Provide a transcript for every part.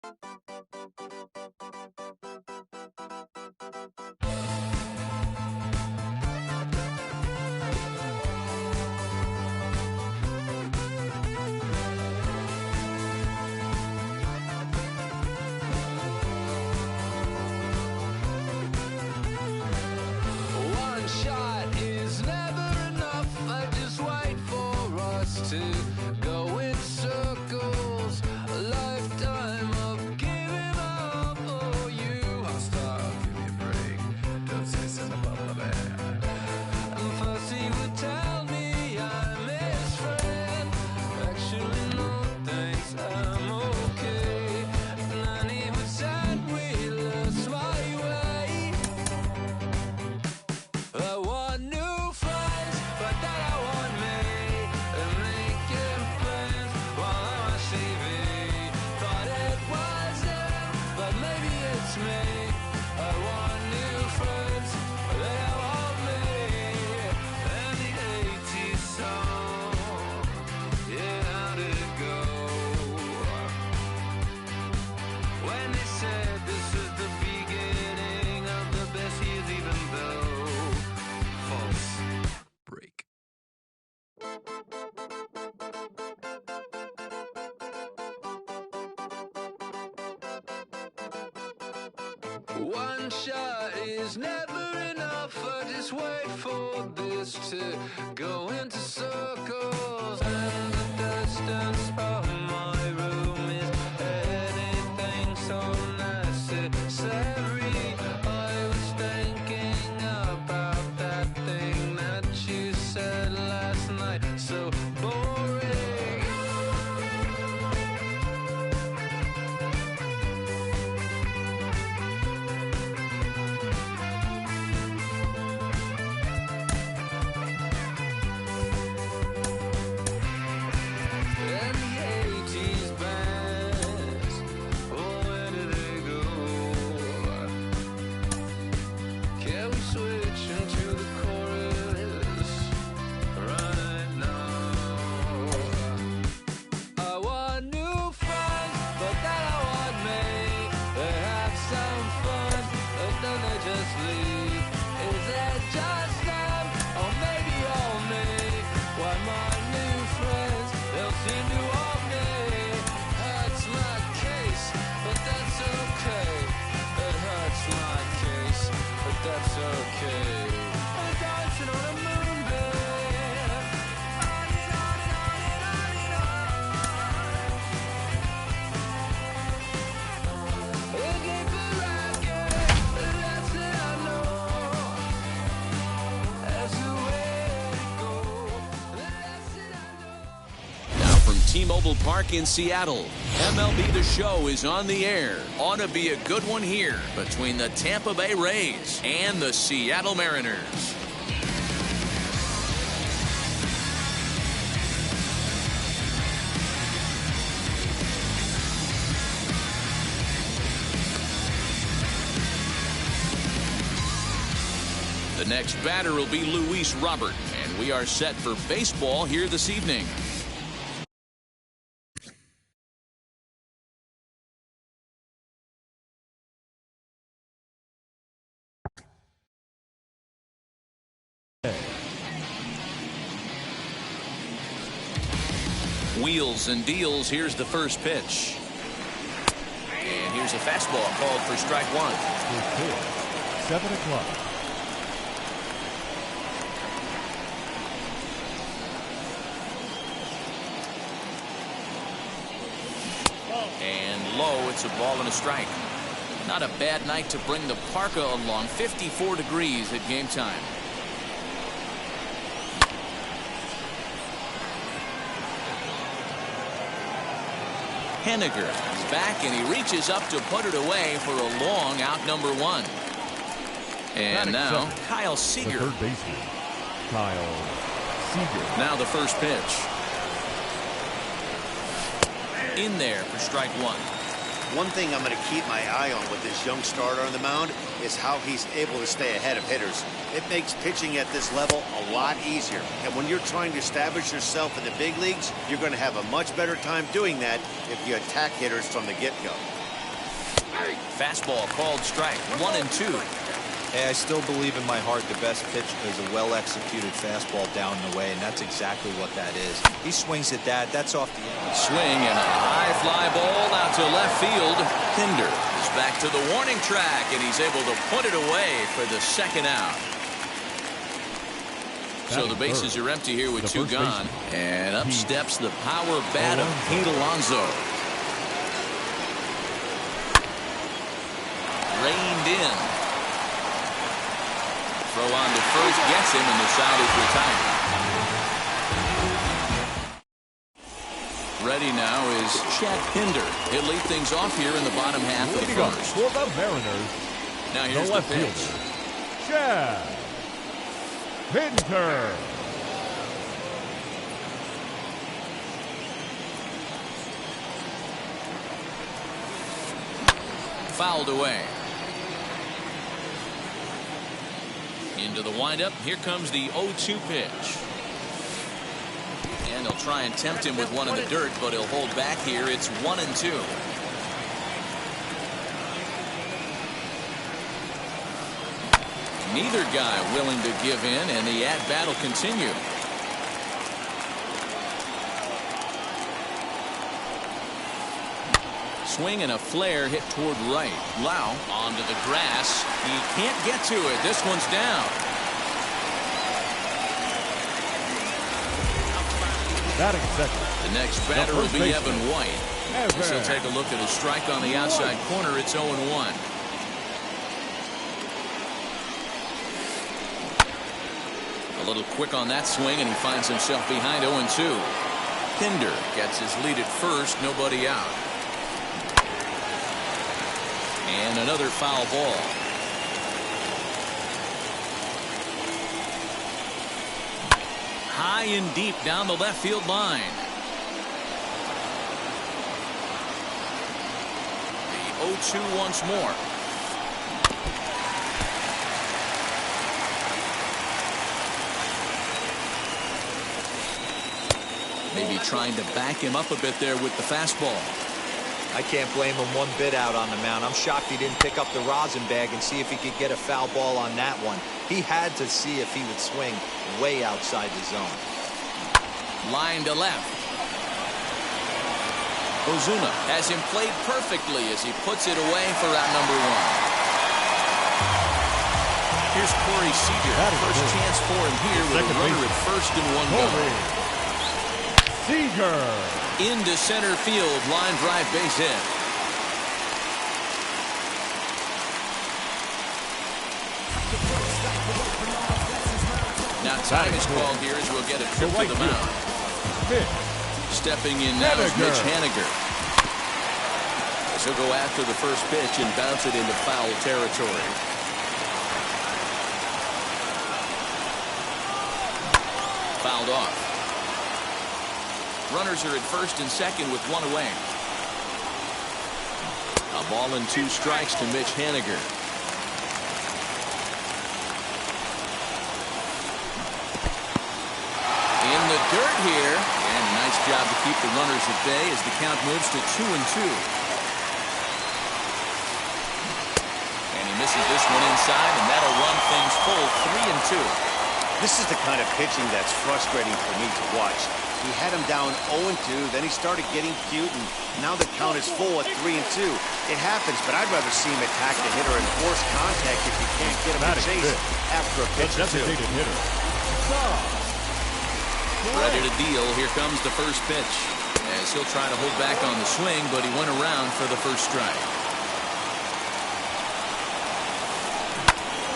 One shot is never enough. I just wait for us to go in circles. A lifetime of giving up for you. I'll stop, give me a break. Don't say something about the bad. And first he would tell me I'm his friend. Actually, no thanks, I'm okay. And then he would send wheelers my way. I want new friends, but then I want me. And making plans while I'm on TV. Thought it was him, but maybe it's me. I want new friends, but then I want me. And the 80s song, yeah, how did it go? When they said this is the beginning of the best years, even though false break. One shot is never enough. I just wait for this to go into circles. And the distance from my room is anything so necessary. I was thinking about that thing that you said last night. So boring. And the 80s bands, oh, where did they go? Can we switch into the chorus right now? I want new friends, but then I want me. They have some fun, but then they just leave. Is it just them, or maybe all me? Why my new friends, they'll seem to want me. Hurts my case, but that's okay. It hurts my case, but that's okay. I'm dancing on a moonbeam. On and on and on and on and on. Looking for racket, that's it I know. That's the way to go. That's it I know. Now from T-Mobile Park in Seattle, MLB The Show is on the air. Ought to be a good one here between the Tampa Bay Rays and the Seattle Mariners. The next batter will be Luis Robert, and we are set for baseball here this evening. Wheels and deals. Here's the first pitch. And here's a fastball called for strike one. 7 o'clock. And low, it's a ball and a strike. Not a bad night to bring the parka along. 54 degrees at game time. Henniger is back, and he reaches up to put it away for a long out number one. And now Kyle Seager. The third baseman, Kyle Seager. Now the first pitch. In there for strike one. One thing I'm going to keep my eye on with this young starter on the mound is how he's able to stay ahead of hitters. It makes pitching at this level a lot easier. And when you're trying to establish yourself in the big leagues, you're going to have a much better time doing that if you attack hitters from the get-go. Fastball called strike. 1-2. Hey, I still believe in my heart the best pitch is a well-executed fastball down and away, and that's exactly what that is. He swings at that. That's off the end. Swing and a high fly ball out to left field. Pinder is back to the warning track, and he's able to put it away for the second out. So the bases are empty here with two gone. And up steps the power bat of Pete Alonso. Reined in. Throw on to first, gets him, and the side is retired. Ready now is Chad Pinder. He'll lead things off here in the bottom half of the first. For the Mariners, Now here's the pitch. fielder, Chad Pinder. Fouled away. Into the windup. Here comes the 0-2 pitch. And they'll try and tempt him with one in the dirt, but he'll hold back here. It's 1-2. Neither guy willing to give in, and the at-bat will continue. Swing and a flare hit toward right. Lau onto the grass. He can't get to it. This one's down. Batting second. The next batter will be Evan White. So he'll take a look at a strike on the outside corner. It's 0-1. A little quick on that swing, and he finds himself behind 0-2. Pinder gets his lead at first. Nobody out. And another foul ball. High and deep down the left field line. The 0-2 once more. Maybe trying to back him up a bit there with the fastball. I can't blame him one bit out on the mound. I'm shocked he didn't pick up the rosin bag and see if he could get a foul ball on that one. He had to see if he would swing way outside the zone. Line to left. Ozuna has him played perfectly as he puts it away for out number one. Here's Corey Seager. First chance for him here with a runner at first and one go. Seager. Into center field, line drive base hit. Now time is called here as we'll get a trip to the mound. Stepping in now is Mitch Haniger. He'll go after the first pitch and bounce it into foul territory. Fouled off. Runners are at first and second with one away. A ball and two strikes to Mitch Haniger. In the dirt here, and a nice job to keep the runners at bay as the count moves to 2-2. And he misses this one inside, and that'll run things full 3-2. This is the kind of pitching that's frustrating for me to watch. He had him down 0-2, then he started getting cute, and now the count is full at 3-2. It happens, but I'd rather see him attack the hitter and force contact if you can't get him to chase after a pitch or two. Ready to deal. Here comes the first pitch. As he'll try to hold back on the swing, but he went around for the first strike.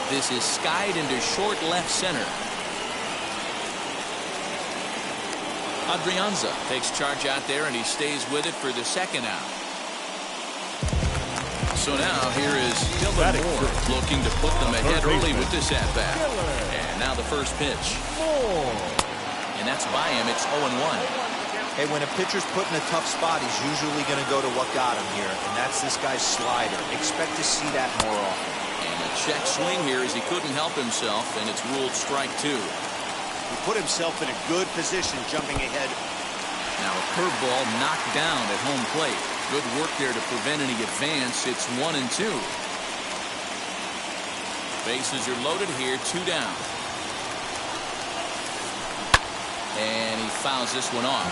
This is skied into short left center. Adrianza takes charge out there, and he stays with it for the second out. So now here is Dylan Moore looking to put them ahead early with this at-bat. And now the first pitch. And that's by him. It's 0-1. Hey, when a pitcher's put in a tough spot, he's usually going to go to what got him here, and that's this guy's slider. Expect to see that more often. And a check swing here as he couldn't help himself, and it's ruled strike two. He put himself in a good position jumping ahead. Now a curveball knocked down at home plate. Good work there to prevent any advance. It's 1-2. Bases are loaded here, 2 down. And he fouls this one off.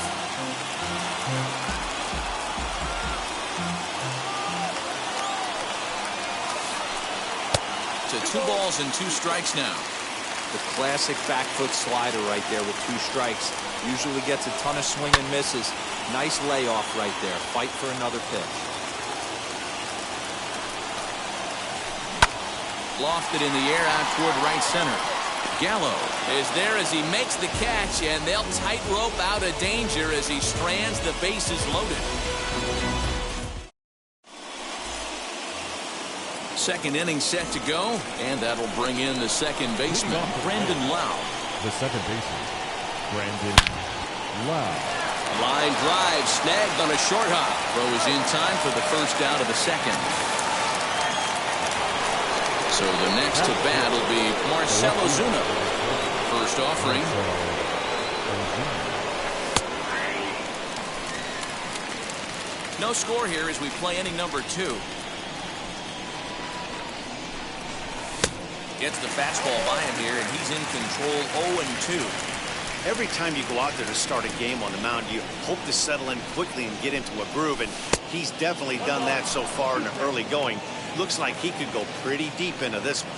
To 2 balls and 2 strikes now. The classic back foot slider right there with 2 strikes. Usually gets a ton of swing and misses. Nice layoff right there. Fight for another pitch. Lofted in the air out toward right center. Gallo is there as he makes the catch, and they'll tightrope out of danger as he strands the bases loaded. Second inning set to go, and that'll bring in the second baseman, Brandon Lau. The second baseman, Brandon Lau. Line drive snagged on a short hop. Throw is in time for the first out of the second. So the next to bat will be Marcell Ozuna. First offering. No score here as we play inning number 2. Gets the fastball by him here, and he's in control 0-2. Every time you go out there to start a game on the mound, you hope to settle in quickly and get into a groove, and he's definitely done that so far in the early going. Looks like he could go pretty deep into this one.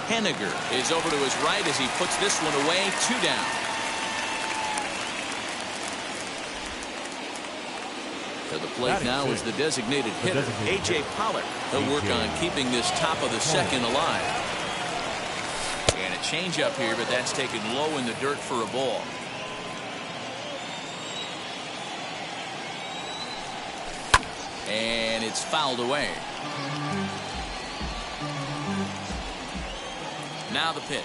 Henniger is over to his right as he puts this one away, 2 down. To the plate now is the designated hitter, A.J. Pollock. He'll work on keeping this top of the second alive. And a changeup here, but that's taken low in the dirt for a ball. And it's fouled away. Now the pitch.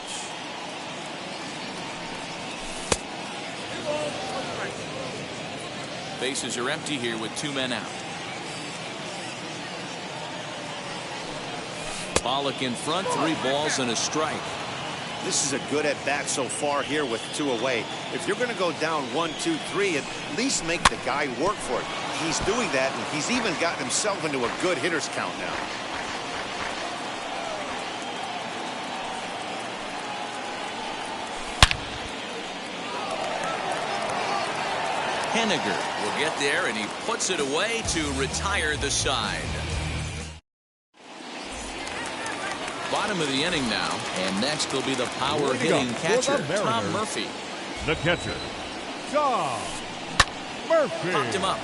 Bases are empty here with 2 men out. Pollock in front, 3 balls and a strike. This is a good at bat so far here with 2 away. If you're going to go down 1, 2, 3, at least make the guy work for it. He's doing that, and he's even gotten himself into a good hitter's count now. Henniger will get there, and he puts it away to retire the side. Bottom of the inning now, and next will be the power hitting catcher, Tom Murphy. The catcher, Tom Murphy. Popped him up.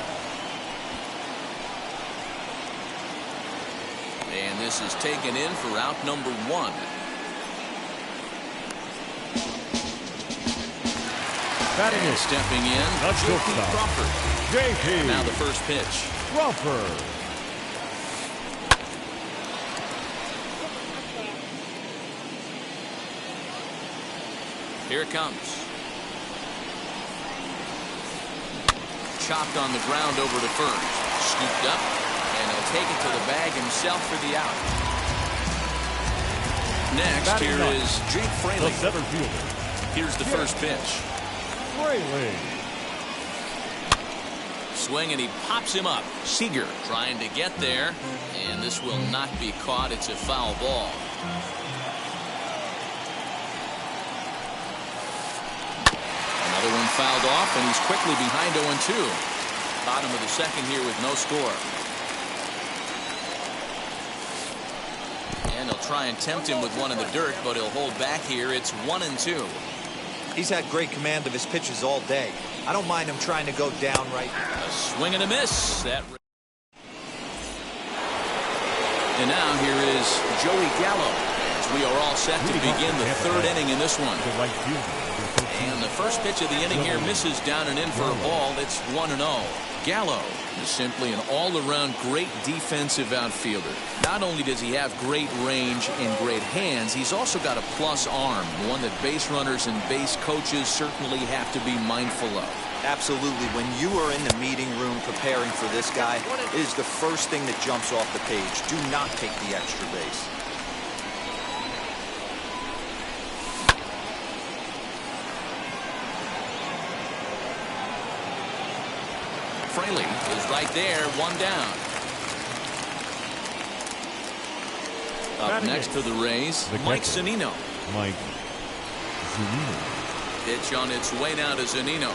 And this is taken in for out number 1. Batting and stepping in, J.P. Crawford. J.P. Now the first pitch. Crawford. Here it comes. Chopped on the ground over to first. Scooped up, and he'll take it to the bag himself for the out. Next, here is Jake Fraley. The center fielder. Here's the first pitch. Fraley. Swing, and he pops him up. Seager trying to get there, and this will not be caught. It's a foul ball. Another one fouled off, and he's quickly behind 0-2. Bottom of the second here with no score. And he'll try and tempt him with one in the dirt, but he'll hold back here. It's 1-2. He's had great command of his pitches all day. I don't mind him trying to go down right. A swing and a miss. And now here is Joey Gallo, as we are all set to begin the third inning in this one. And the first pitch of the inning here misses down and in for a ball. It's 1-0. Gallo is simply an all-around great defensive outfielder. Not only does he have great range and great hands, he's also got a plus arm, one that base runners and base coaches certainly have to be mindful of. Absolutely. When you are in the meeting room preparing for this guy, it is the first thing that jumps off the page. Do not take the extra base. Fraley is right there, one down. Up next for the Rays, Mike Zunino. Mike Zunino. Pitch on its way now to Zunino.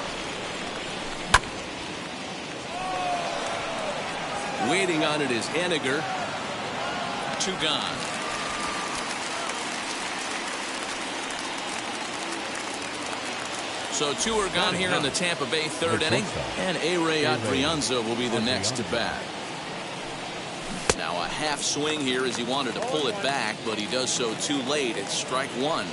Waiting on it is Henniger. 2 gone. So 2 are gone here in the Tampa Bay 3rd inning, and A-Ray Adrianza will be the next to bat. Now a half swing here as he wanted to pull it back, but he does so too late. It's strike 1.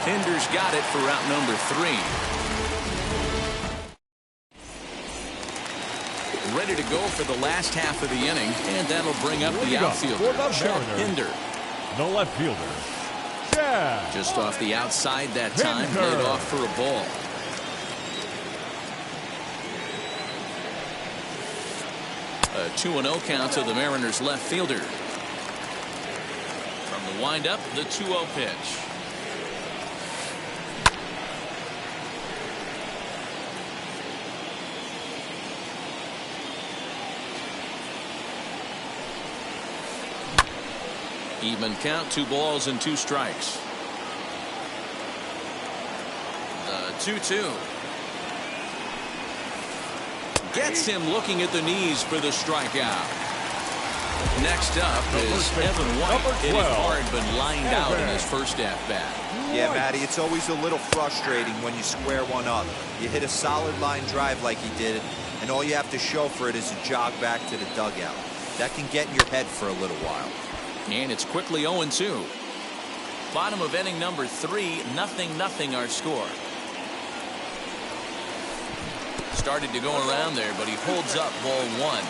Kinder's got it for out number 3. Ready to go for the last half of the inning, and that'll bring up the outfielder, Chad Pinder. The left fielder, Chad. Just off the outside that time, laid off for a ball. A 2-0 count to the Mariners left fielder. From the windup, the 2-0 pitch. Even count, 2 balls and 2 strikes. The 2-2. Gets him looking at the knees for the strikeout. Next up is Evan White, hitting hard but lined out in his first at-bat. Yeah, Matty, it's always a little frustrating when you square one up. You hit a solid line drive like he did, and all you have to show for it is a jog back to the dugout. That can get in your head for a little while. And it's quickly 0-2. Bottom of inning number 3, 0-0 our score. Started to go around there, but he holds up ball 1.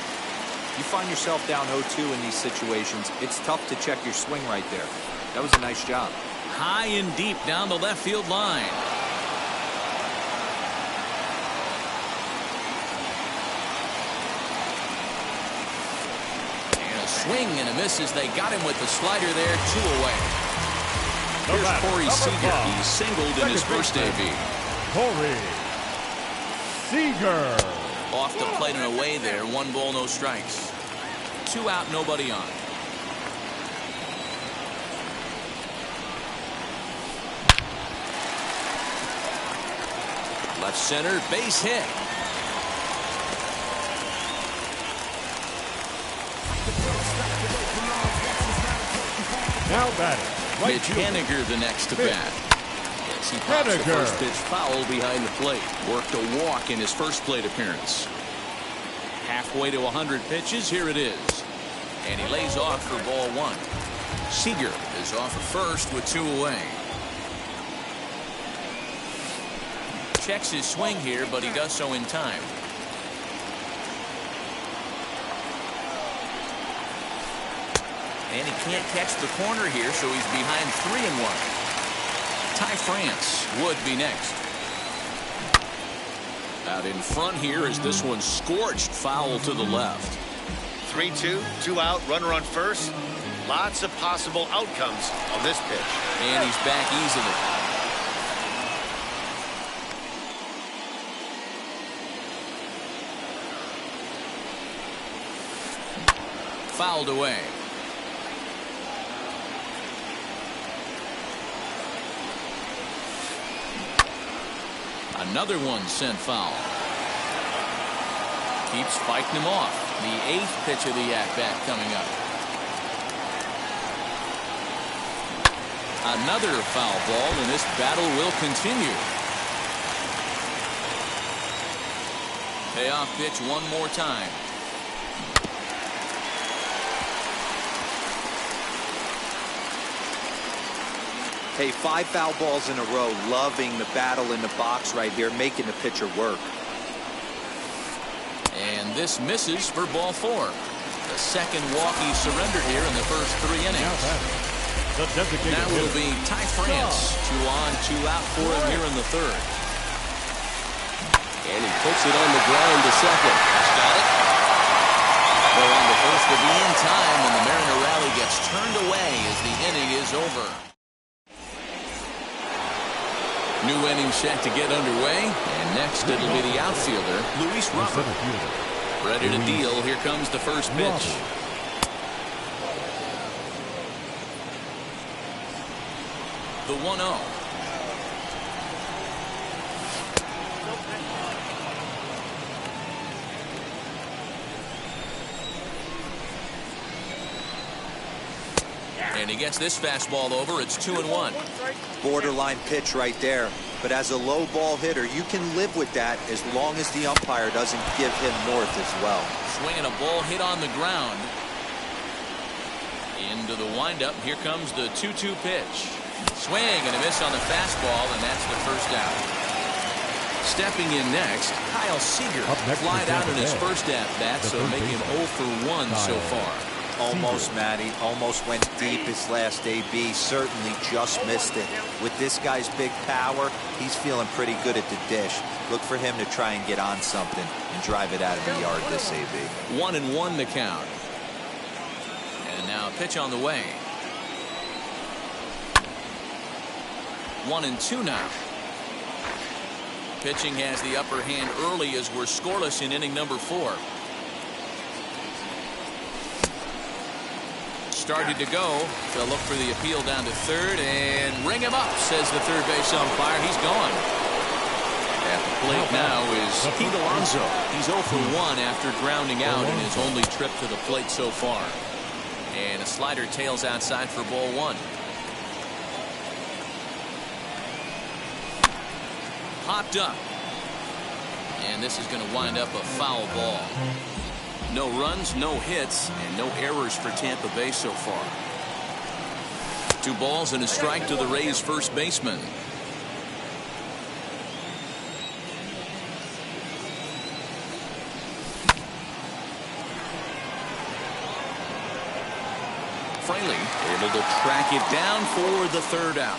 You find yourself down 0-2 in these situations, it's tough to check your swing right there. That was a nice job. High and deep down the left field line. Swing and a miss as they got him with the slider there. 2 away. Here's Corey Seager. He singled in his first debut. Corey Seager. Off the plate and away there. 1 ball, no strikes. 2 out, nobody on. Left center, base hit. Now batting, Mitch Henniger the next to bat. As he pops the first pitch foul behind the plate. Worked a walk in his first plate appearance. Halfway to 100 pitches, here it is. And he lays off for ball 1. Seager is off at first with 2 away. Checks his swing here, but he does so in time. And he can't catch the corner here, so he's behind 3-1. Ty France would be next. Out in front here as this one scorched foul to the left. 3-2, 2 out, runner on first. Lots of possible outcomes on this pitch. And he's back easily. Fouled away. Another one sent foul. Keeps fighting him off. The 8th pitch of the at-bat coming up. Another foul ball, and this battle will continue. Payoff pitch one more time. Hey, 5 foul balls in a row, loving the battle in the box right here, making the pitcher work. And this misses for ball 4. The second walk he surrendered here in the first 3 innings. Now will be Ty France. 2 on, 2 out for him here in the 3rd. And he puts it on the ground to second. He's got it. Well, on the first will be in time, and the Mariner rally gets turned away as the inning is over. New inning set to get underway. And next it'll be the outfielder, Luis Robert. Ready to deal. Here comes the first pitch. The 1-0. And he gets this fastball over. It's 2-1. Borderline pitch right there. But as a low ball hitter, you can live with that as long as the umpire doesn't give him north as well. Swinging a ball hit on the ground. Into the windup. Here comes the 2-2 pitch. Swing and a miss on the fastball, and that's the first out. Stepping in next, Kyle Seager. Flied out in his first at-bat, so making him 0 for 1 so far. Almost, Matty. Almost went deep his last AB. Certainly just missed it. With this guy's big power, he's feeling pretty good at the dish. Look for him to try and get on something and drive it out of the yard this AB. 1-1 the count. And now a pitch on the way. 1-2 now. Pitching has the upper hand early as we're scoreless in inning number 4. Started to go. They'll look for the appeal down to third and ring him up, says the third base umpire. He's gone. At the plate now is Pete Alonso. He's 0 for 1 after grounding out in his only trip to the plate so far. And a slider tails outside for ball 1. Popped up. And this is going to wind up a foul ball. No runs, no hits, and no errors for Tampa Bay so far. 2 balls and a strike to the Rays' first baseman. Fraley able to track it down for the third out.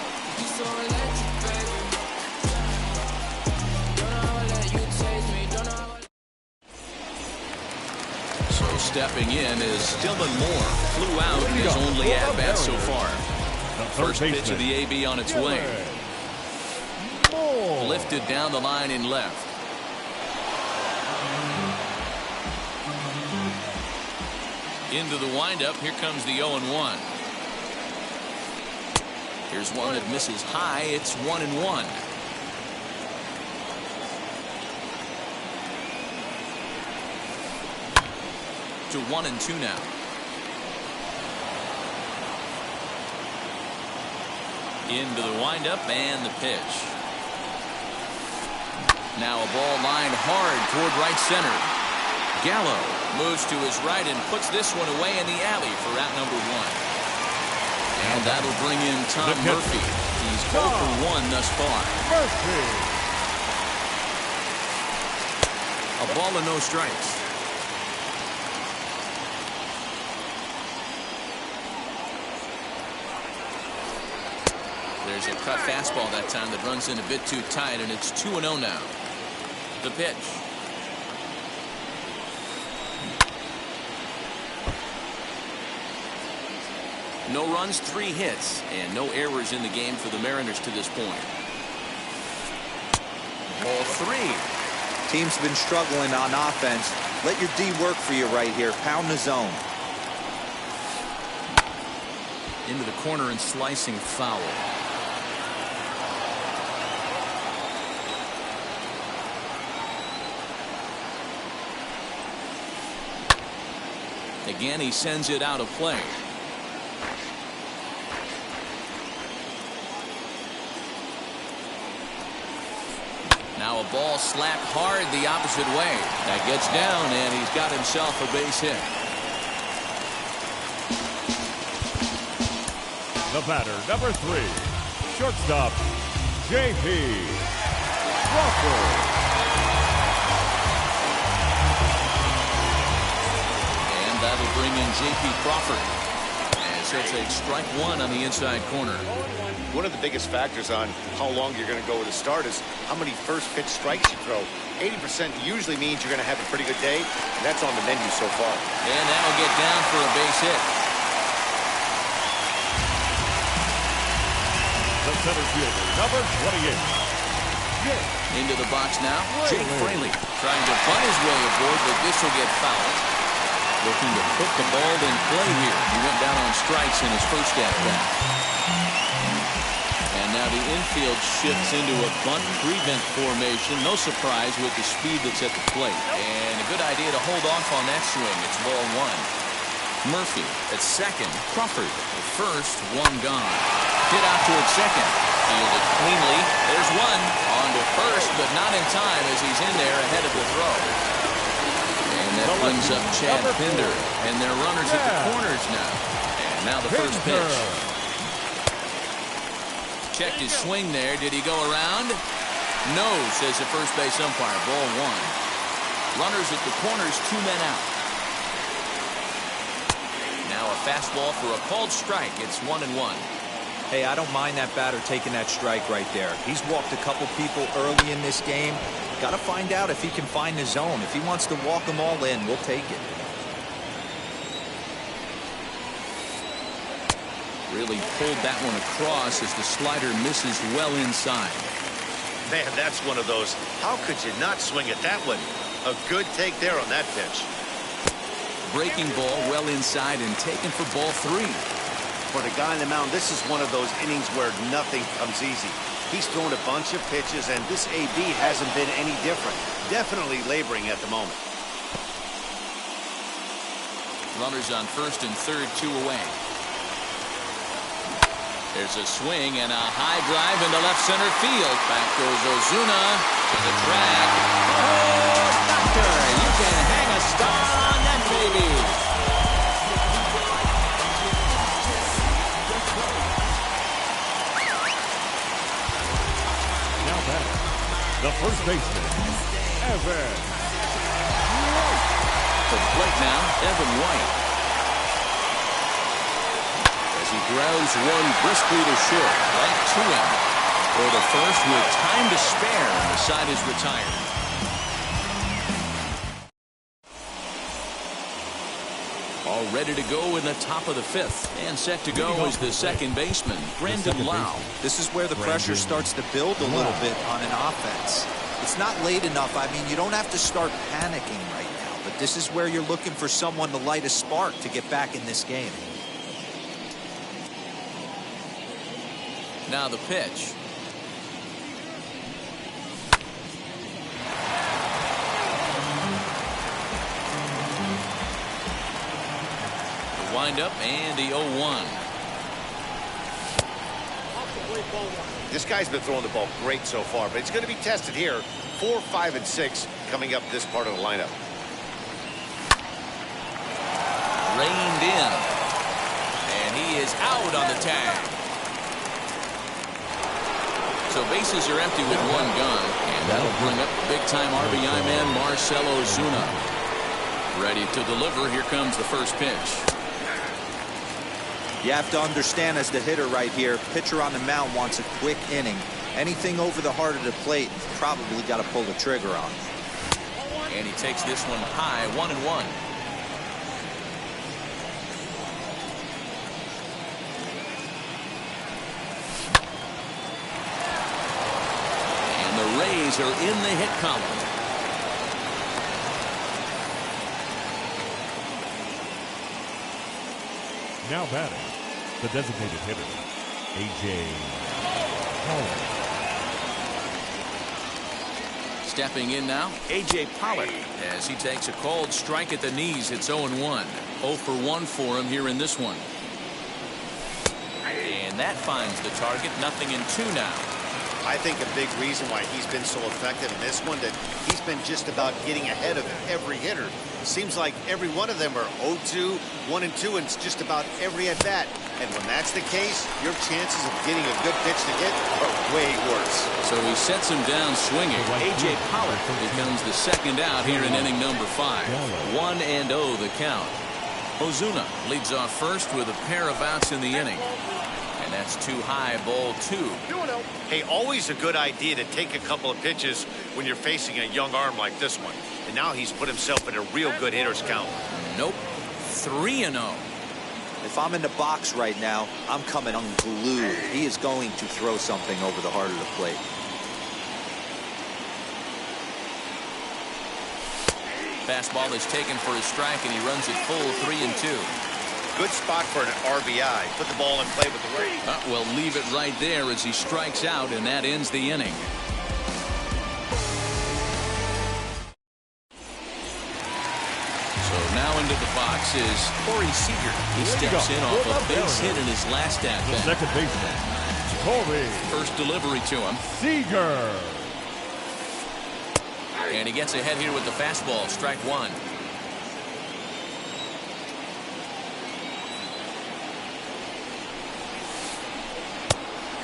Stepping in is Dylan Moore. Flew out in his only at-bat so far. First pitch of the AB on its way. Lifted down the line in left. Into the windup. Here comes the 0-1. Here's one that misses high. It's 1-1. To 1-2 now. Into the windup and the pitch. Now a ball lined hard toward right center. Gallo moves to his right and puts this one away in the alley for out number 1. And that'll bring in Tom Murphy. He's 0 for 1 thus far. A ball and no strikes. There's a cut fastball that time that runs in a bit too tight, and it's 2-0 now. The pitch. No runs, 3 hits, and no errors in the game for the Mariners to this point. Ball 3. Team's been struggling on offense. Let your D work for you right here. Pound the zone. Into the corner and slicing foul. Again, he sends it out of play. Now a ball slapped hard the opposite way. That gets down, and he's got himself a base hit. The batter, number 3, shortstop, J.P. Crawford. That'll bring in J.P. Crawford as he'll take strike 1 on the inside corner. One of the biggest factors on how long you're going to go with a start is how many first pitch strikes you throw. 80% usually means you're going to have a pretty good day, and that's on the menu so far. And that'll get down for a base hit. The center fielder, number 28, Into the box now. Jake Fraley trying to bunt his way aboard, but this will get fouled. Looking to put the ball in play here. He went down on strikes in his first at-bat. And now the infield shifts into a bunt prevent formation. No surprise with the speed that's at the plate. And a good idea to hold off on that swing. It's ball one. Murphy at second. Crawford at first. One gone. Hit out toward second. Fielded cleanly. There's one. On to first, but not in time as he's in there ahead of the throw. And that brings up Chad Pinder. And they're runners at the corners now. And now the first pitch. Checked his swing there. Did he go around? No, says the first base umpire. Ball one. Runners at the corners, 2 men out. Now a fastball for a called strike. It's 1-1. Hey, I don't mind that batter taking that strike right there. He's walked a couple people early in this game. Got to find out if he can find the zone. If he wants to walk them all in, we'll take it. Really pulled that one across as the slider misses well inside. Man, that's one of those. How could you not swing at that one? A good take there on that pitch. Breaking ball well inside and taken for ball 3. For the guy on the mound, this is one of those innings where nothing comes easy. He's thrown a bunch of pitches, and this AB hasn't been any different. Definitely laboring at the moment. Runners on first and third, 2 away. There's a swing and a high drive into left center field. Back goes Ozuna to the track. Oh, doctor, you can hang a star on that baby. Now back, the first baseman, Evan White. To the plate now, Evan White. He grounds one briskly to short, right to him. For the first with time to spare, and the side is retired. All ready to go in the top of the 5th. And set to go is the second baseman, Brandon Lau. This is where the pressure starts to build a little bit on an offense. It's not late enough. I mean, you don't have to start panicking right now. But this is where you're looking for someone to light a spark to get back in this game. Now the pitch. The windup and the 0-1. This guy's been throwing the ball great so far, but it's going to be tested here. 4, 5, and 6 coming up this part of the lineup. Reined in. And he is out on the tag. So bases are empty with 1 gun, and that'll bring up big-time RBI man Marcell Ozuna. Ready to deliver. Here comes the first pitch. You have to understand as the hitter right here, pitcher on the mound wants a quick inning. Anything over the heart of the plate, probably got to pull the trigger on. And he takes this one high, 1-1. The Rays are in the hit column. Now batting, the designated hitter, A.J. Pollard. Stepping in now, A.J. Pollard, as he takes a called strike at the knees. It's 0-1. 0 for 1 for him here in this one. And that finds the target. 0-2 now. I think a big reason why he's been so effective in this one, that he's been just about getting ahead of every hitter. Seems like every one of them are 0-2, 1-2, and it's just about every at-bat. And when that's the case, your chances of getting a good pitch to hit are way worse. So he sets him down swinging. A.J. Pollard becomes the second out here in inning number 5. 1-0 the count. Ozuna leads off first with a pair of outs in the inning. And that's too high, ball 2. Hey, always a good idea to take a couple of pitches when you're facing a young arm like this one. And now he's put himself in a real good hitter's count. Nope. 3-0. If I'm in the box right now, I'm coming unglued. He is going to throw something over the heart of the plate. Fastball is taken for a strike, and he runs it full 3-2. Good spot for an RBI. Put the ball in play with the right. Well, leave it right there as he strikes out, and that ends the inning. So now into the box is Corey Seager. He steps in off a base hit in his last at bat. Second baseman, Corey. First delivery to him. Seager. And he gets ahead here with the fastball. Strike one.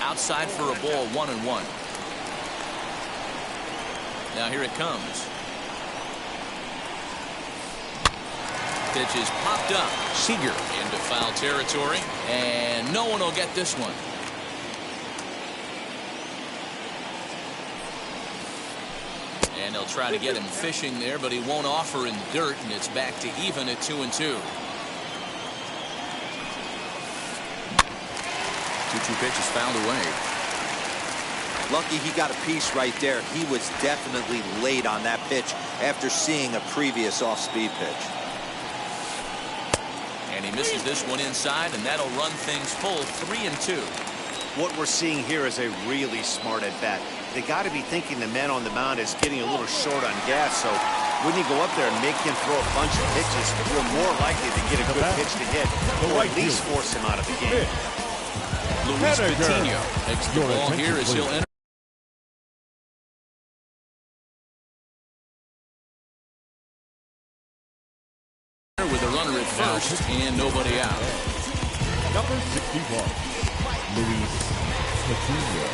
Outside for a ball, 1-1. Now here it comes. Pitch is popped up. Seager into foul territory, and no one will get this one. And they'll try to get him fishing there, but he won't offer in dirt, and it's back to even at 2-2. 2-2 pitch is fouled away. Lucky he got a piece right there. He was definitely late on that pitch after seeing a previous off-speed pitch. And he misses this one inside, and that'll run things full 3-2. What we're seeing here is a really smart at-bat. They got to be thinking the man on the mound is getting a little short on gas, so when you go up there and make him throw a bunch of pitches, you're more likely to get a good pitch to hit, or at least force him out of the game. Luis Patino takes the ball here as he'll enter. With a runner at first and nobody out. Number 61, Luis Patino.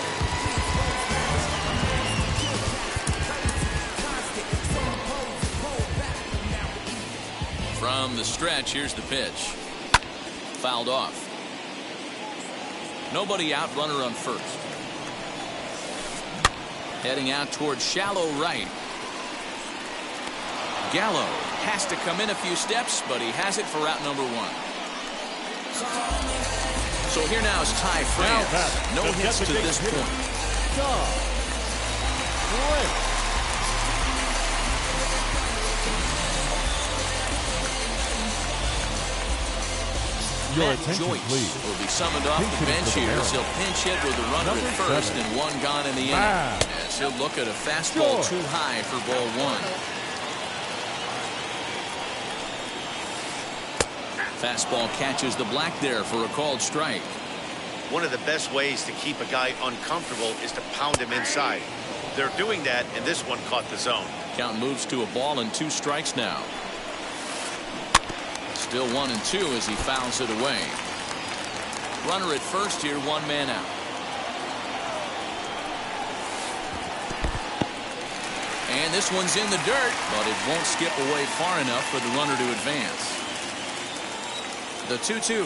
From the stretch, here's the pitch. Fouled off. Nobody out, runner on first. Heading out towards shallow right. Gallo has to come in a few steps, but he has it for out number one. So here now is Ty France. No hits to this point. Your Matt attention, Joyce please. will be summoned off the bench here as he'll pinch hit with a runner at first and one gone in the inning. As he'll look at a fastball too high for ball one. Fastball catches the black there for a called strike. One of the best ways to keep a guy uncomfortable is to pound him inside. They're doing that, and this one caught the zone. Count moves to a ball and 2 strikes now. Still 1-2 as he fouls it away. Runner at first here, 1 man out. And this one's in the dirt, but it won't skip away far enough for the runner to advance. The 2-2.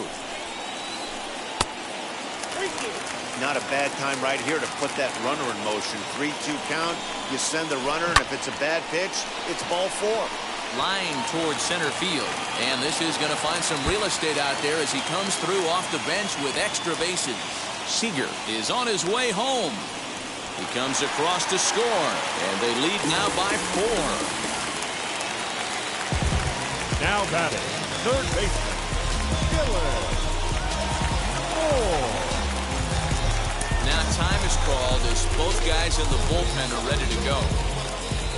Not a bad time right here to put that runner in motion. 3-2 count. You send the runner, and if it's a bad pitch, it's ball 4. Line towards center field, and this is going to find some real estate out there as he comes through off the bench with extra bases. Seager is on his way home. He comes across to score, and they lead now by 4. Now batting, third baseman, Dylan. Now time is called as both guys in the bullpen are ready to go.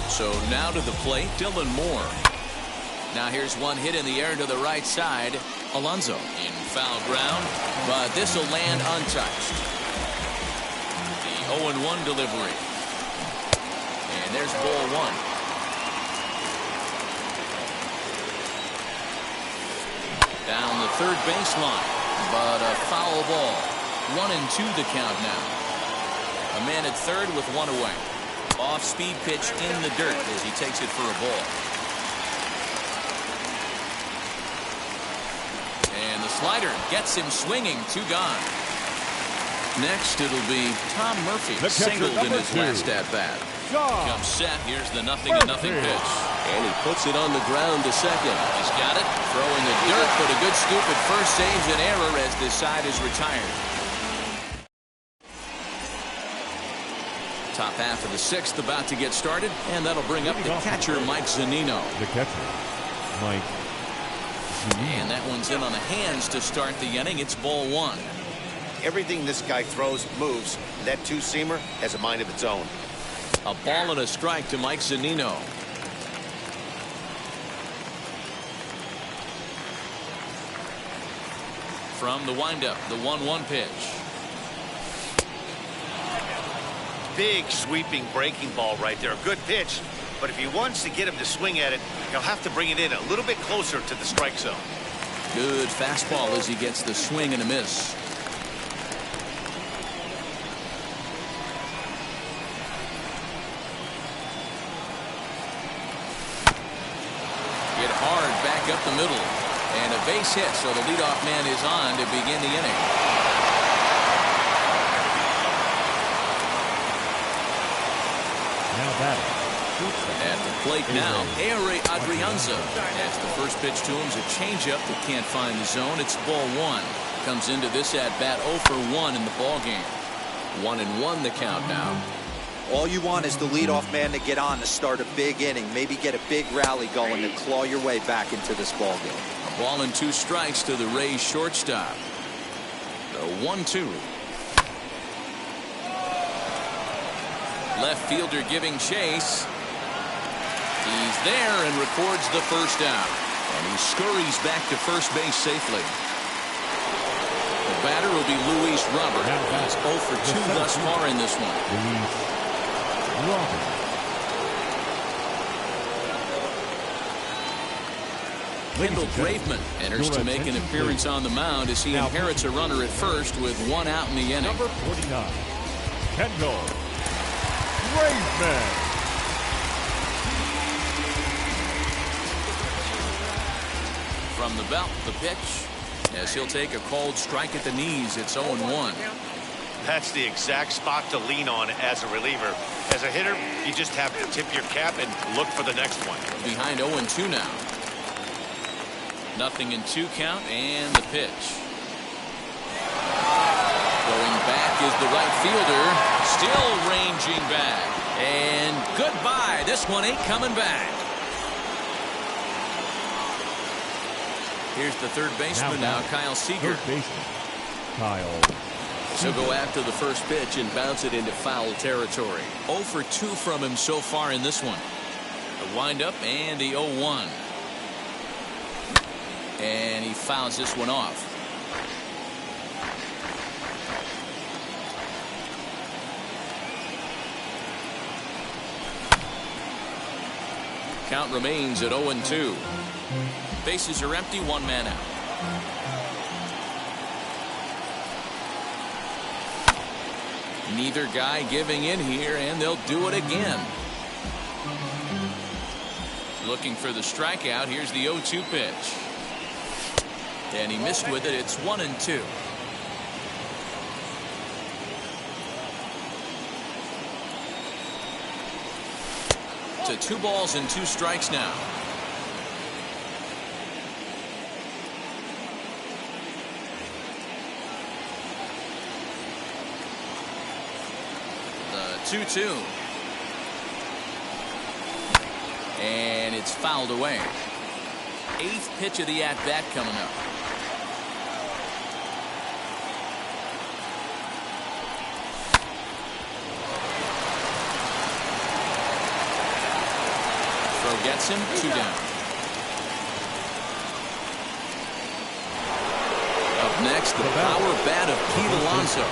So now to the plate, Dylan Moore. Now here's one hit in the air to the right side. Alonso in foul ground, but this will land untouched. The 0-1 delivery. And there's ball 1. Down the third baseline, but a foul ball. 1-2 the count now. A man at third with 1 away. Off-speed pitch in the dirt as he takes it for a ball. And the slider gets him swinging. 2 gone. Next, it'll be Tom Murphy, singled in his last at-bat. Comes set. Here's the 0-0 pitch. And he puts it on the ground to second. He's got it. Throwing the dirt, but a good scoop at first saves an error as this side is retired. Top half of the sixth about to get started, and that'll bring up the catcher, Mike Zunino. The catcher, Mike Zunino. And that one's in on the hands to start the inning. It's ball one. Everything this guy throws moves. That two-seamer has a mind of its own. A ball and a strike to Mike Zunino. From the windup, the 1-1 pitch. Big sweeping breaking ball right there. A good pitch. But if he wants to get him to swing at it, he'll have to bring it in a little bit closer to the strike zone. Good fastball as he gets the swing and a miss. Hit hard back up the middle. And a base hit, so the leadoff man is on to begin the inning. Now batting. At the plate now, Ehre Adrianza. As the first pitch to him is a changeup that can't find the zone. It's ball one. Comes into this at bat 0 for 1 in the ball game. 1-1 the count now. All you want is the leadoff man to get on to start a big inning, maybe get a big rally going to claw your way back into this ball game. A ball and 2 strikes to the Rays shortstop. The 1-2. Left fielder giving chase. He's there and records the first out. And he scurries back to first base safely. The batter will be Luis Robert. He's 0 for 2 thus far in this one. Luis Robert. Kendall Graveman enters to make an appearance on the mound as he inherits a runner at first with 1 out in the inning. Number 49, Kendall Graveman. From the belt, the pitch, as he'll take a cold strike at the knees. It's 0-1. That's the exact spot to lean on as a reliever. As a hitter, you just have to tip your cap and look for the next one. Behind 0-2 now. 0-2 count, and the pitch. Going back is the right fielder. Still ranging back. And goodbye. This one ain't coming back. Here's the third baseman now, Kyle Seager. Third baseman, Kyle. He'll go after the first pitch and bounce it into foul territory. 0 for 2 from him so far in this one. The windup and the 0-1. And he fouls this one off. Count remains at 0-2. Bases are empty, 1 man out. Neither guy giving in here, and they'll do it again. Looking for the strikeout. Here's the 0-2 pitch. And he missed with it. It's 1-2. To 2 balls and 2 strikes now. The 2-2. And it's fouled away. 8th pitch of the at-bat coming up. Throw gets him, 2 down. Up next, the power bat of Pete Alonso.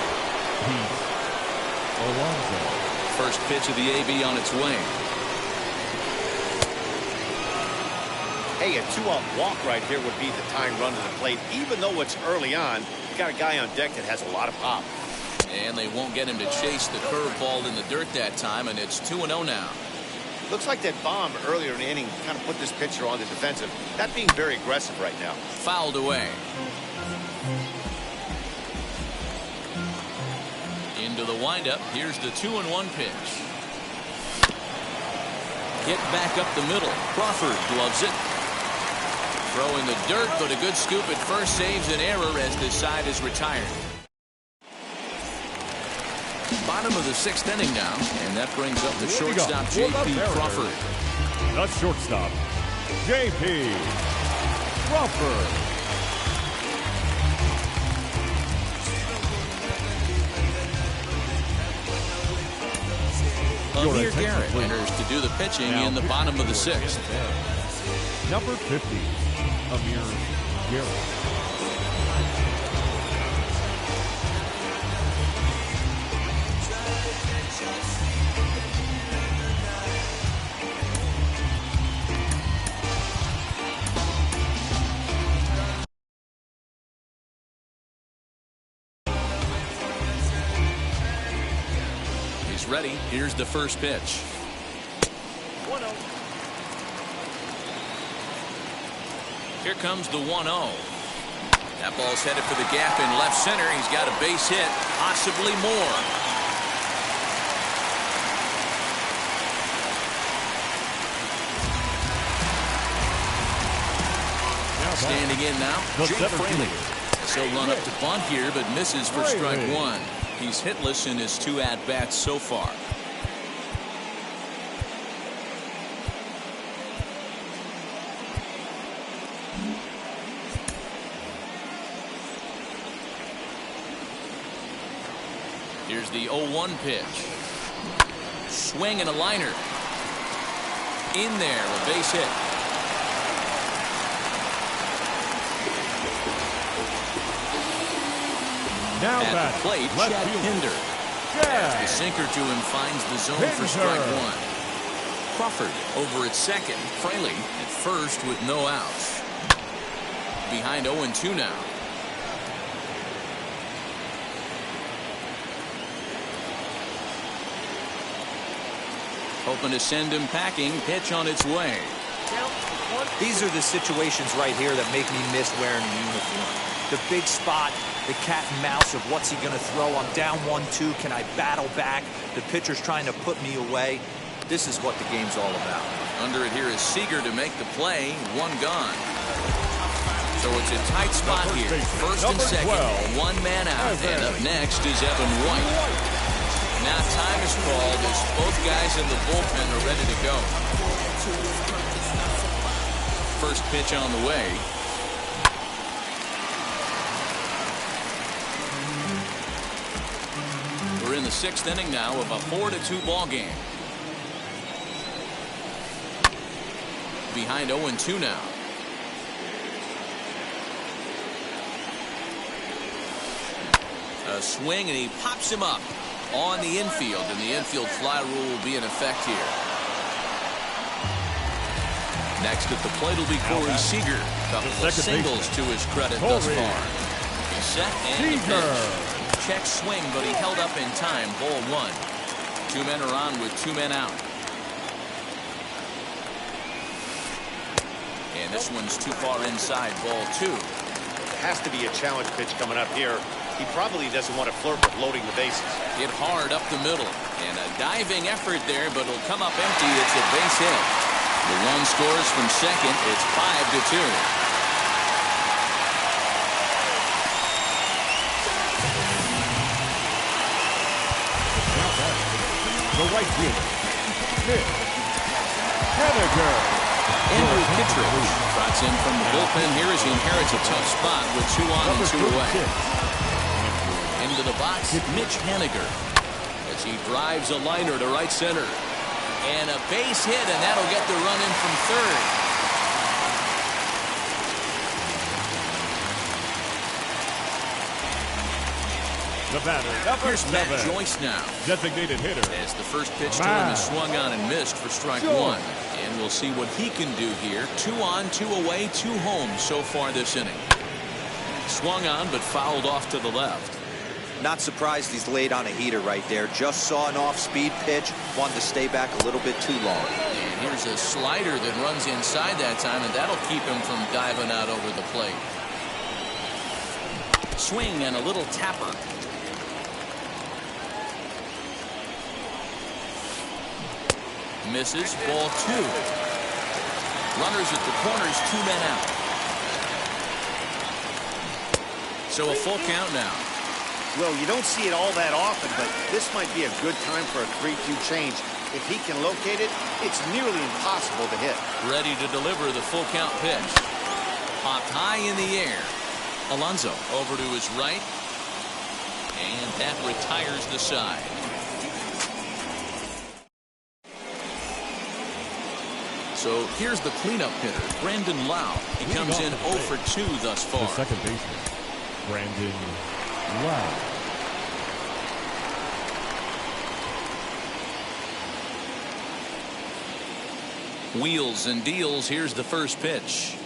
First pitch of the AB on its way. Hey, a 2-out walk right here would be the tying run to the plate. Even though it's early on, you got a guy on deck that has a lot of pop. And they won't get him to chase the curveball in the dirt that time, and it's 2-0 now. Looks like that bomb earlier in the inning kind of put this pitcher on the defensive. Not being very aggressive right now. Fouled away. Into the windup. Here's the 2-1 pitch. Hit back up the middle. Crawford gloves it. Throw in the dirt, but a good scoop at first saves an error as this side is retired. Bottom of the 6th inning now, and that brings up the shortstop, J.P. Crawford. The shortstop, J.P. Crawford. Amir Garrett enters to do the pitching in the bottom of the 6th. Number 50, Amir Garrett. Ready. Here's the first pitch. 1-0. Here comes the 1-0. That ball's headed for the gap in left center. He's got a base hit, possibly more. Standing in now, Jake Fraley. So run up to bunt here, but misses for strike one. He's hitless in his 2 at-bats so far. Here's the 0-1 pitch. Swing and a liner. In there, a base hit. Now at the plate, Chad Pinder. The sinker to him finds the zone for strike one. Crawford over at second. Fraley at first with no outs. Behind 0-2 now. Hoping to send him packing. Pitch on its way. These are the situations right here that make me miss wearing a uniform. The big spot, the cat and mouse of what's he going to throw. I'm down 1-2. Can I battle back? The pitcher's trying to put me away. This is what the game's all about. Under it here is Seager to make the play. One gone. So it's a tight spot here. First and second. 12. One man out. And up next is Evan White. Now time is called as both guys in the bullpen are ready to go. First pitch on the way. We're in the 6th inning now of a 4-2 ball game. Behind 0-2 now. A swing and he pops him up on the infield, and the infield fly rule will be in effect here. Next at the plate will be Corey Seager. Couple of singles to his credit thus far. He's set and the pitch. Check swing, but he held up in time. Ball one. 2 men are on with 2 men out. And this one's too far inside. Ball 2. Has to be a challenge pitch coming up here. He probably doesn't want to flirt with loading the bases. Hit hard up the middle. And a diving effort there, but it'll come up empty. It's a base hit. The run scores from second. It's 5-2. The right fielder, Mitch Haniger. Andrew Kittredge trots in from the bullpen here as he inherits a tough spot with 2 on and 2 away. Into the box, Mitch Haniger as he drives a liner to right center. And a base hit, and that'll get the run in from third. The batter, number Here's 7. Matt Joyce now. Designated hitter. As the first pitch to him is swung on and missed for strike one. And we'll see what he can do here. 2 on, 2 away, 2 home so far this inning. Swung on, but fouled off to the left. Not surprised he's laid on a heater right there. Just saw an off-speed pitch. Wanted to stay back a little bit too long. And here's a slider that runs inside that time, and that'll keep him from diving out over the plate. Swing and a little tapper. Misses. Ball 2. Runners at the corners, 2 men out. So a full count now. Well, you don't see it all that often, but this might be a good time for a 3-2 change. If he can locate it, it's nearly impossible to hit. Ready to deliver the full count pitch. Popped high in the air. Alonso over to his right. And that retires the side. So here's the cleanup hitter, Brandon Lau. He comes in 0 for 2 thus far. The second baseman, Brandon Lau. Wheels and deals. Here's the first pitch.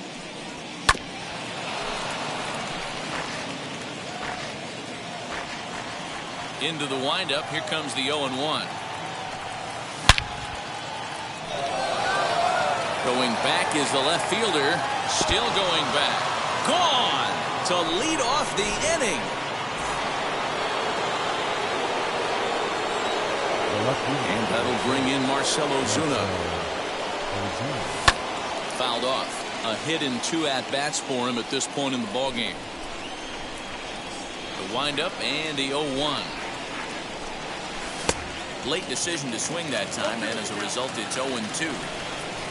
Into the windup. Here comes the 0-1. Going back is the left fielder. Still going back. Gone to lead off the inning. And that'll bring in Marcell Ozuna. Fouled off. A hit and 2 at-bats for him at this point in the ballgame. The windup and the 0-1. Late decision to swing that time, and as a result, it's 0-2.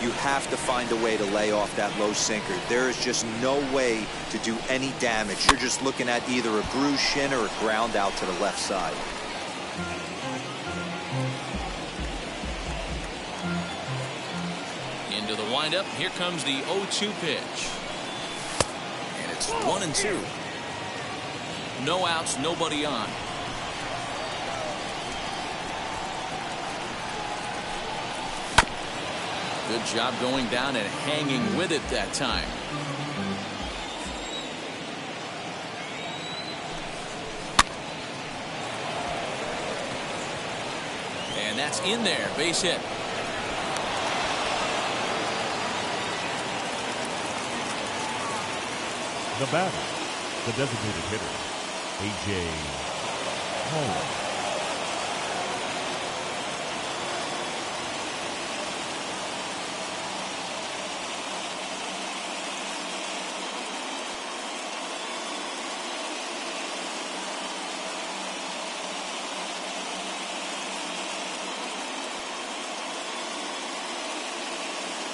You have to find a way to lay off that low sinker. There is just no way to do any damage. You're just looking at either a bruised shin or a ground out to the left side. Into the windup. Here comes the 0-2 pitch. And it's 1-2. No outs, nobody on. Good job going down and hanging with it that time. And that's in there. Base hit. The batter, the designated hitter, A.J. Holmes.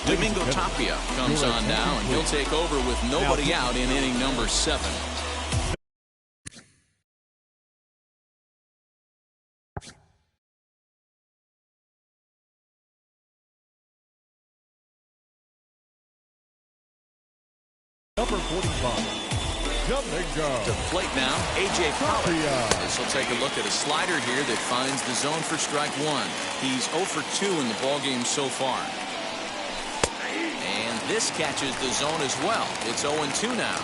Domingo Tapia comes on now, and he'll take over with nobody out in inning number 7. Number 45, Domingo. To the plate now, A.J. Pollock. This will take a look at a slider here that finds the zone for strike 1. He's 0 for 2 in the ballgame so far. And this catches the zone as well. It's 0-2 now.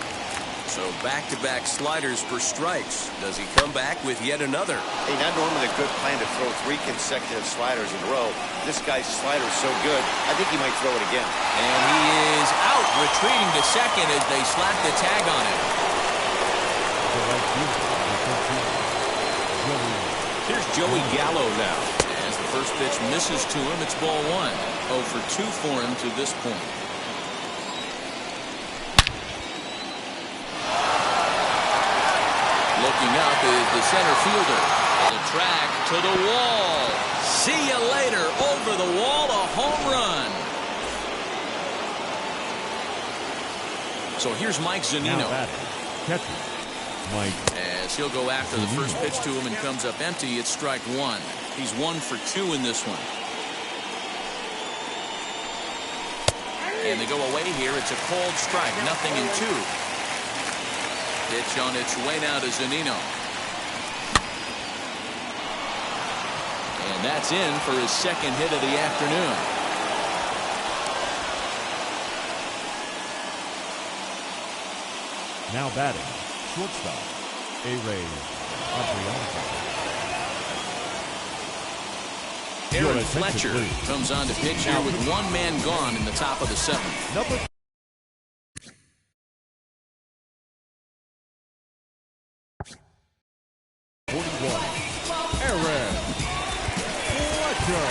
So back-to-back sliders for strikes. Does he come back with yet another? Hey, not normally a good plan to throw 3 consecutive sliders in a row. This guy's slider is so good, I think he might throw it again. And he is out, retreating to second as they slap the tag on him. Here's Joey Gallo now. As the first pitch misses to him, it's ball 1. 0 for 2 for him to this point. Looking up is the center fielder. The track to the wall. See you later. Over the wall, a home run. So here's Mike Zunino. Catcher, Mike. As he'll go after the first pitch to him and comes up empty, it's strike 1. He's 1 for 2 in this one. And they go away here. It's a called strike. 0-2. Pitch on its way now to Zunino. And that's in for his second hit of the afternoon. Now batting, shortstop, A-Ray Adriano. Aaron Fletcher comes on to pitch here with 1 man gone in the top of the 7th. Number 41, Aaron Fletcher.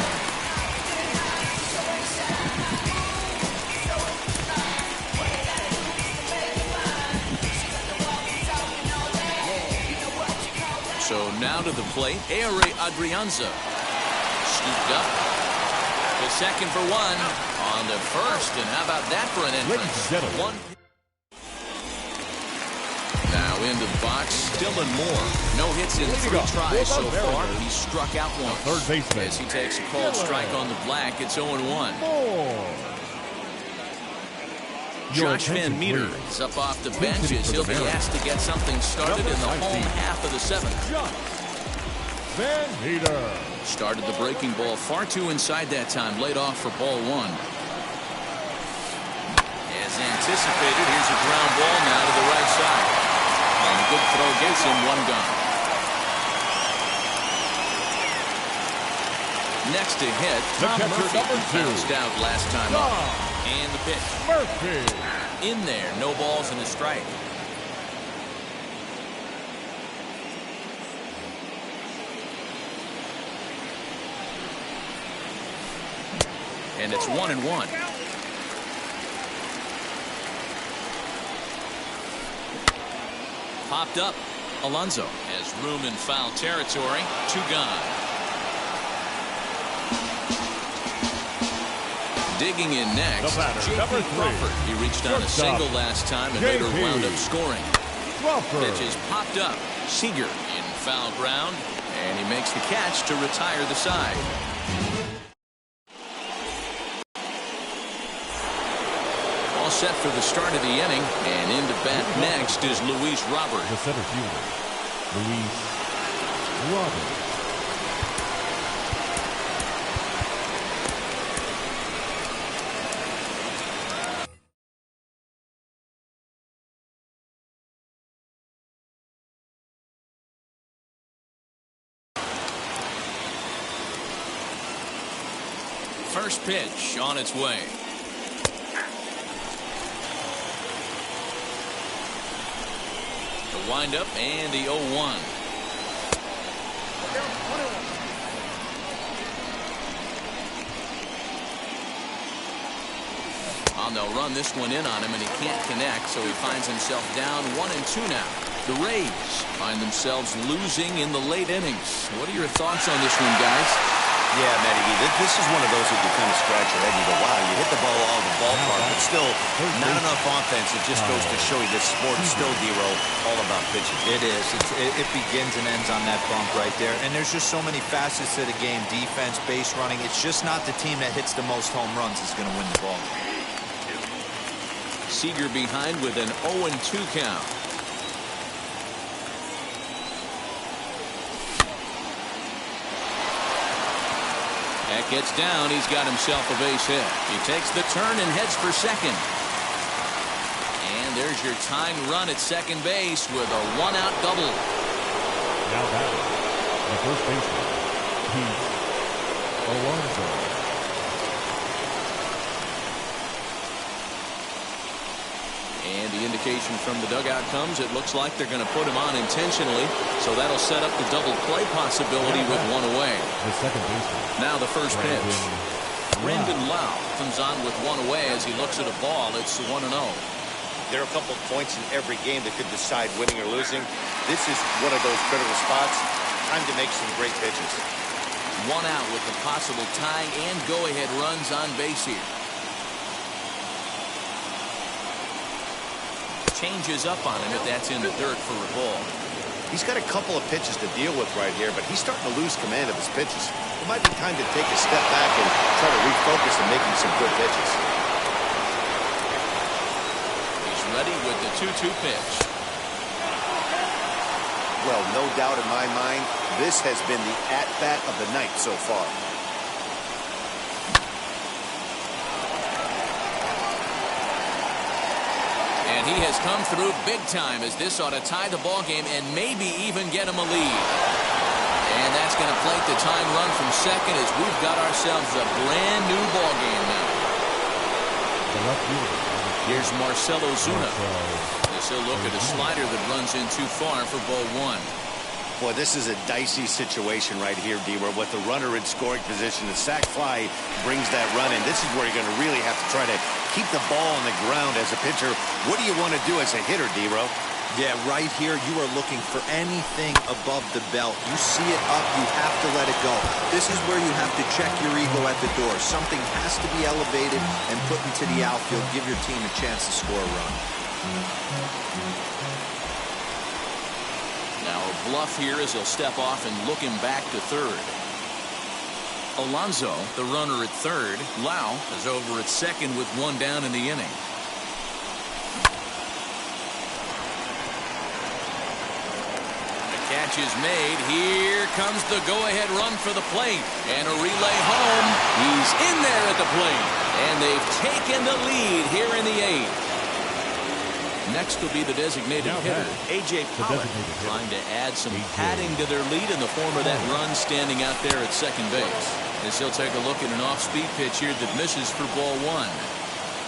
So So now to the plate, Ehire Adrianza. Scooped up to second for one. On to first, and how about that for an entrance? One. Now into the box, Dylan Moore. No hits in 3 tries so far. He struck out once. Third baseman. As he takes a called strike on the black, it's 0-1. Josh Van Meter is up off the bench as he'll be asked to get something started in the home half of the 7th. Van Meter started the breaking ball far too inside that time, laid off for ball 1. As anticipated, here's a ground ball now to the right side. And a good throw gets him 1 gun. Next to hit, Tom Murphy bounced out last time up. And the pitch. Murphy. In there, no balls and a strike. And it's 1-1. Popped up. Alonso has room in foul territory. 2 gone. Digging in next, number 3. Crawford. He reached on a single last time and later wound up scoring. Pitch is popped up. Seager in foul ground, and he makes the catch to retire the side. All set for the start of the inning, and into bat next is Luis Robert. The center fielder, Luis Robert. First pitch on its way. The windup and the 0-1. They'll run this one in on him, and he can't connect, so he finds himself down 1-2 now. The Rays find themselves losing in the late innings. What are your thoughts on this one, guys? Yeah, Matty, this is one of those that you kind of scratch your head and you go, wow, you hit the ball all the ballpark, but still not enough offense. It just goes to show you this sport is still, D-Row, all about pitching. It is. It begins and ends on that bump right there. And there's just so many facets to the game. Defense, base running. It's just not the team that hits the most home runs is going to win the ball. Seager behind with an 0-2 count. That gets down. He's got himself a base hit. He takes the turn and heads for second. And there's your tying run at second base with a 1-out double. Now batting, the first baseman, Pete Alonso. And the indication from the dugout comes, it looks like they're going to put him on intentionally. So that'll set up the double play possibility with one away. The second baseman. Now the first pitch. Brandon Lau comes on with one away as he looks at a ball. It's 1-0. There are a couple of points in every game that could decide winning or losing. This is one of those critical spots. Time to make some great pitches. 1 out with the possible tying and go-ahead runs on base here. Changes up on him if that's in the dirt for a ball. He's got a couple of pitches to deal with right here, but he's starting to lose command of his pitches. It might be time to take a step back and try to refocus and making some good pitches. He's ready with the 2-2 pitch. Well, no doubt in my mind, this has been the at-bat of the night so far. And he has come through big time as this ought to tie the ball game and maybe even get him a lead. And that's going to plate the tying run from second as we've got ourselves a brand new ball game now. Here's Marcell Ozuna. As he'll look at a slider that runs in too far for ball 1. Boy, this is a dicey situation right here, D-Row, with the runner in scoring position. The sac fly brings that run in. This is where you're going to really have to try to keep the ball on the ground as a pitcher. What do you want to do as a hitter, D-Row? Yeah, right here, you are looking for anything above the belt. You see it up, you have to let it go. This is where you have to check your ego at the door. Something has to be elevated and put into the outfield. Give your team a chance to score a run. Now a bluff here as he'll step off and look him back to third. Alonso, the runner at third. Lau is over at second with one down in the inning. Catch is made. Here comes the go-ahead run for the plate. And a relay home. He's in there at the plate. And they've taken the lead here in the eighth. Next will be the designated hitter, A.J. Pollock, trying to add some padding to their lead in the form of that run standing out there at second base. As he'll take a look at an off-speed pitch here that misses for ball one.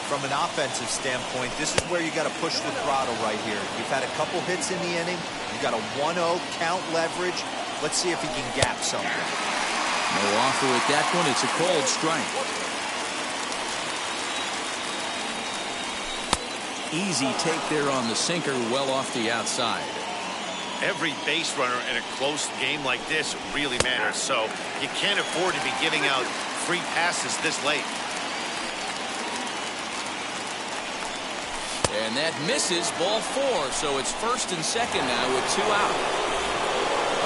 From an offensive standpoint, this is where you got to push the throttle right here. You've had a couple hits in the inning. You got a 1-0 count leverage. Let's see if he can gap something. No offer at that one. It's a called strike. Easy take there on the sinker, well off the outside. Every base runner in a close game like this really matters, so you can't afford to be giving out free passes this late. And that misses, ball four, so it's first and second now with two out.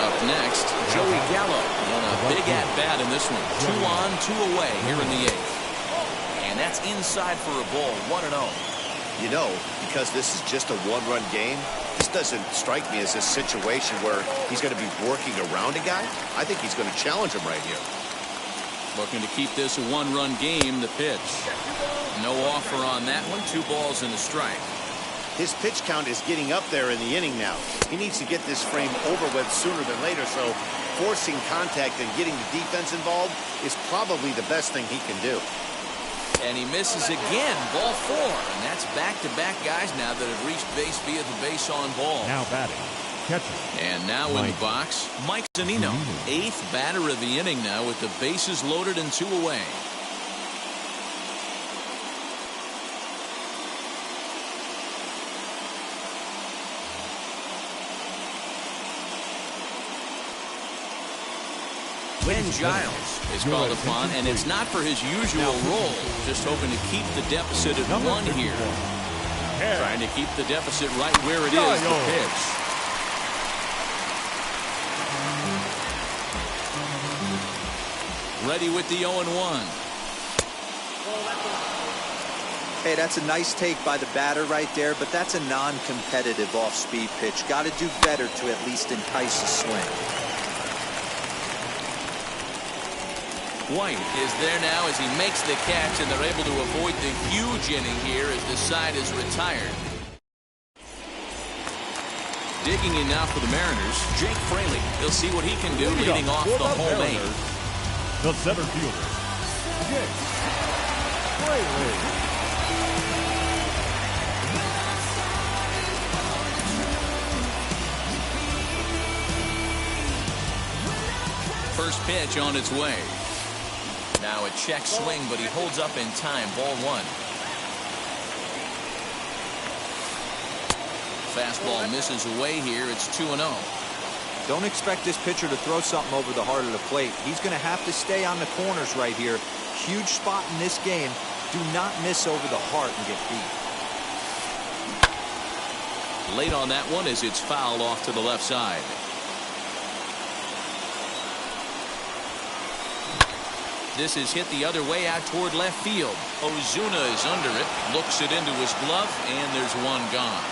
Up next, Joey Gallo on a big at-bat in this one. 2 on, 2 away here in the eighth. And that's inside for a ball, 1-0. You know, because this is just a one-run game, this doesn't strike me as a situation where he's going to be working around a guy. I think he's going to challenge him right here. Looking to keep this a one-run game, the pitch. No offer on that one. 2 balls and a strike. His pitch count is getting up there in the inning now. He needs to get this frame over with sooner than later, so forcing contact and getting the defense involved is probably the best thing he can do. And he misses again, ball 4. And that's back-to-back guys now that have reached base via the base on ball. Now batting, catcher. And now in the box, Mike Zunino. 8th batter of the inning now with the bases loaded and 2 away. Ken Giles is called upon, and it's not for his usual role. Just hoping to keep the deficit at 1 here. Trying to keep the deficit right where it is, the pitch. Ready with the 0-1. Hey, that's a nice take by the batter right there, but that's a non-competitive off-speed pitch. Got to do better to at least entice a swing. White is there now as he makes the catch, and they're able to avoid the huge inning here as the side is retired. Digging in now for the Mariners, Jake Fraley. He'll see what he can do leading off the home 8. The center fielder, Jake Fraley. First pitch on its way. Now a check swing, but he holds up in time. Ball 1. Fastball misses away here. It's 2-0. Don't expect this pitcher to throw something over the heart of the plate. He's going to have to stay on the corners right here. Huge spot in this game. Do not miss over the heart and get beat. Late on that one as it's fouled off to the left side. This is hit the other way out toward left field. Ozuna is under it, looks it into his glove, and there's one gone.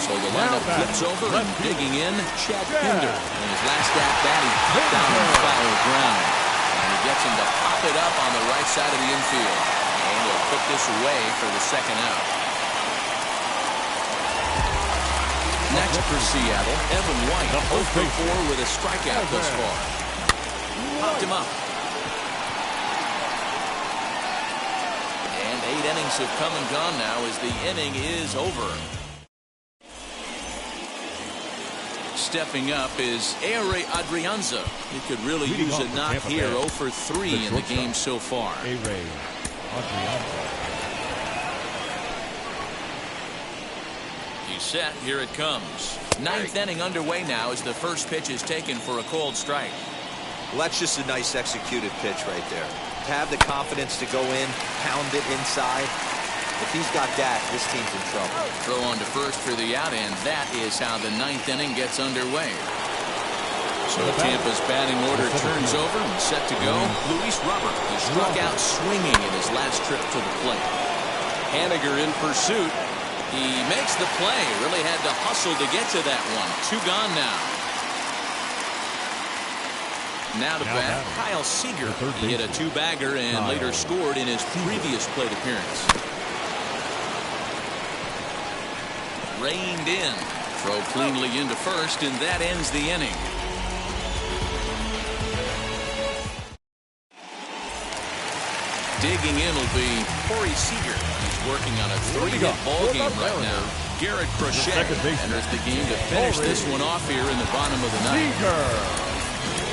So the lineup flips over and digging in, Chad Pinder. In his last at-bat, he put down on foul ground. And he gets him to pop it up on the right side of the infield. And he'll put this away for the second out. Next for Seattle, Evan White, 0 for 4 with a strikeout thus far. Popped him up. And 8 innings have come and gone now as the inning is over. Stepping up is Ehire Adrianza. He could really use a knock here. 0 for 3 in the game so far. He's set. Here it comes. Ninth inning underway now as the first pitch is taken for a cold strike. Well, that's just a nice executed pitch right there. To have the confidence to go in, pound it inside. If he's got that, this team's in trouble. Throw on to first for the out, and that is how the ninth inning gets underway. So Tampa's batting order turns over and set to go. Luis Robert, he struck out swinging in his last trip to the plate. Haniger in pursuit. He makes the play. Really had to hustle to get to that one. 2 gone now. Now to bat, Kyle Seager. He hit a 2-bagger and later scored in his previous plate appearance. Reined in. Throw cleanly into first, and that ends the inning. Digging in will be Corey Seager. He's working on a 3-hit ball game right now. Garrett Crochet enters the game to finish this one off here in the bottom of the ninth.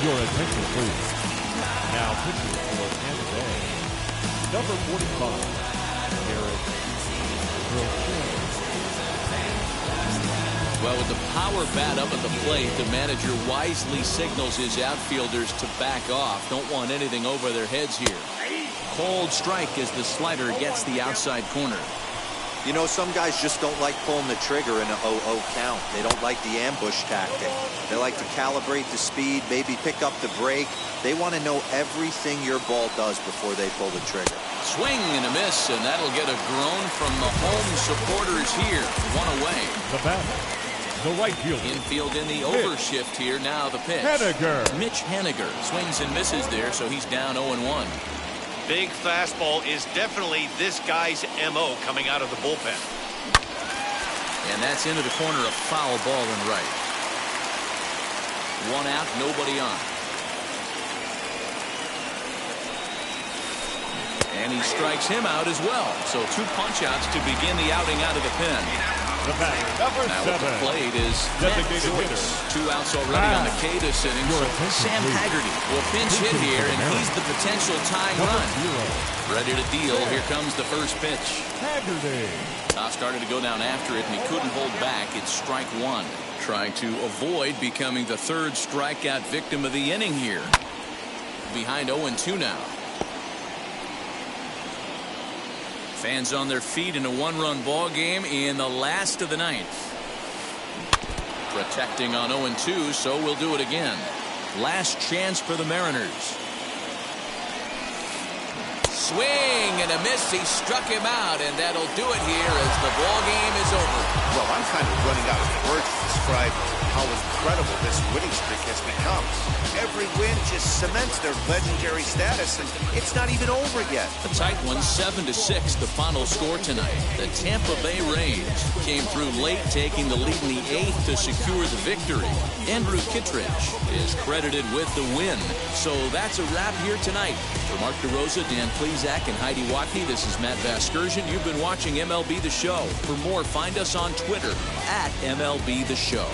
Your attention, please. Now pitching for Tampa Bay, number 45, Garrett Crochet. Well, with the power bat up at the plate, the manager wisely signals his outfielders to back off. Don't want anything over their heads here. Cold strike as the slider gets the outside corner. You know, some guys just don't like pulling the trigger in a 0-0 count. They don't like the ambush tactic. They like to calibrate the speed, maybe pick up the break. They want to know everything your ball does before they pull the trigger. Swing and a miss, and that'll get a groan from the home supporters here. 1 away. The batter, the right fielder. Infield in the overshift here. Now the pitch. Haniger. Mitch Haniger swings and misses there, so he's down 0-1. Big fastball is definitely this guy's MO coming out of the bullpen. And that's into the corner, a foul ball and right. 1 out, nobody on. And he strikes him out as well. So 2 punch-outs to begin the outing out of the pen. The batter, number now 7. At the plate is Matt Joyce. 2 outs already on the K this inning. So Sam Haggerty will pinch hit here, and he's the potential tying run. Ready to deal. Here comes the first pitch. Haggerty. Started to go down after it, and he couldn't hold back. It's strike 1. Trying to avoid becoming the 3rd strikeout victim of the inning here. Behind 0-2 now. Fans on their feet in a 1-run ball game in the last of the 9th. Protecting on 0-2, so we'll do it again. Last chance for the Mariners. Swing and a miss. He struck him out, and that'll do it here as the ball game is over. Well, I'm kind of running out of words to describe how incredible this winning streak has become. Every win just cements their legendary status, and it's not even over yet. A tight one, 7-6, the final score tonight. The Tampa Bay Rays came through late, taking the lead in the 8th to secure the victory. Andrew Kittredge is credited with the win. So that's a wrap here tonight. For Mark DeRosa, Dan Plesac, and Heidi Watney, this is Matt Vasgersian. You've been watching MLB The Show. For more, find us on Twitter at MLB The Show.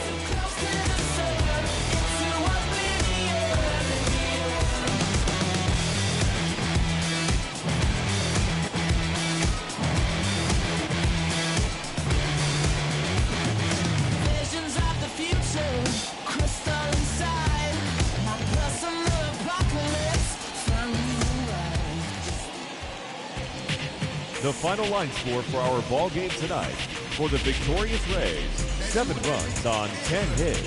The final line score for our ball game tonight. For the victorious Rays, 7 runs on 10 hits.